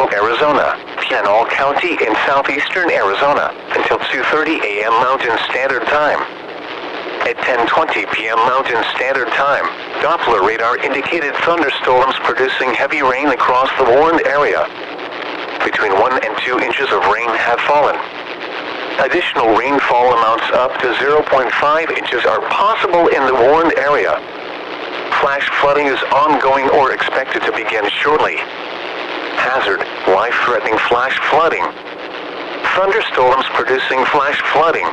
Central Arizona, Pinal County in southeastern Arizona, until 2:30 a.m. Mountain Standard Time. At 10:20 p.m. Mountain Standard Time, Doppler radar indicated thunderstorms producing heavy rain across the warned area. Between 1 and 2 inches of rain have fallen. Additional rainfall amounts up to 0.5 inches are possible in the warned area. Flash flooding is ongoing or expected to begin shortly. Hazard: life-threatening flash flooding. Thunderstorms producing flash flooding.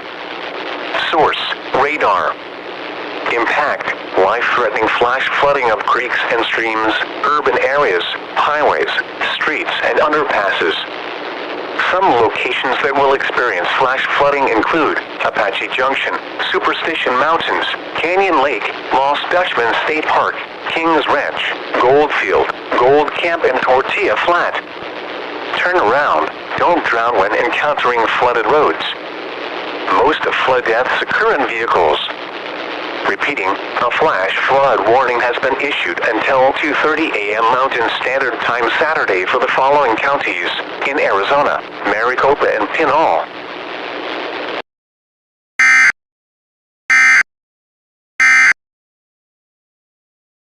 Source: radar. Impact: life-threatening flash flooding of creeks and streams, urban areas, highways, streets, and underpasses. Some locations that will experience flash flooding include Apache Junction, Superstition Mountains, Canyon Lake, Lost Dutchman State Park, Kings Ranch, Goldfield, Gold Camp, and Tortilla Flat. Turn around. Don't drown when encountering flooded roads. Most of flood deaths occur in vehicles. Repeating, a flash flood warning has been issued until 2:30 a.m. Mountain Standard Time Saturday for the following counties in Arizona: Maricopa and Pinal.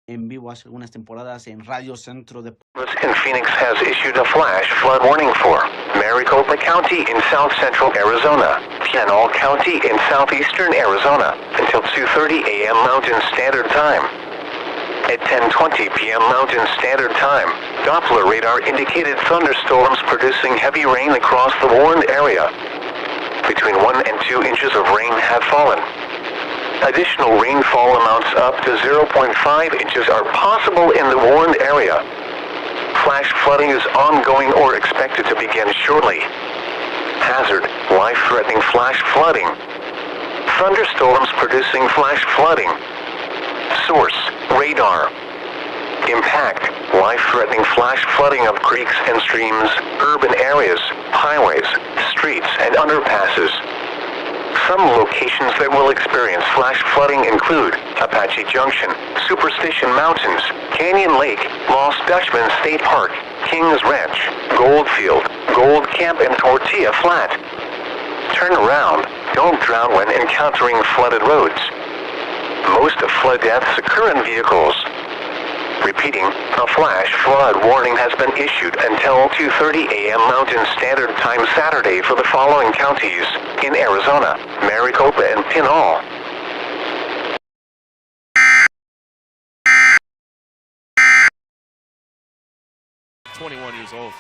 En vivo hace algunas temporadas en Radio Centro de... In Phoenix has issued a flash flood warning for Maricopa County in south central Arizona, Pinal County in southeastern Arizona, until 2:30 a.m. Mountain Standard Time. At 10:20 p.m. Mountain Standard Time, Doppler radar indicated thunderstorms producing heavy rain across the warned area. Between 1 and 2 inches of rain have fallen. Additional rainfall amounts up to 0.5 inches are possible in the warned area. Flash flooding is ongoing or expected to begin shortly. Hazard: life-threatening flash flooding. Thunderstorms producing flash flooding. Source: radar. Impact: life-threatening flash flooding of creeks and streams, urban areas, highways, streets, and underpasses. Some locations that will experience flash flooding include Apache Junction, Superstition Mountains, Canyon Lake, Lost Dutchman State Park, Kings Ranch, Goldfield, Gold Camp, and Tortilla Flat. Turn around. Don't drown when encountering flooded roads. Most of flood deaths occur in vehicles. Repeating, a flash flood warning has been issued until 2:30 a.m. Mountain Standard Time Saturday for the following counties in Arizona: Maricopa and Pinal. 21 years old.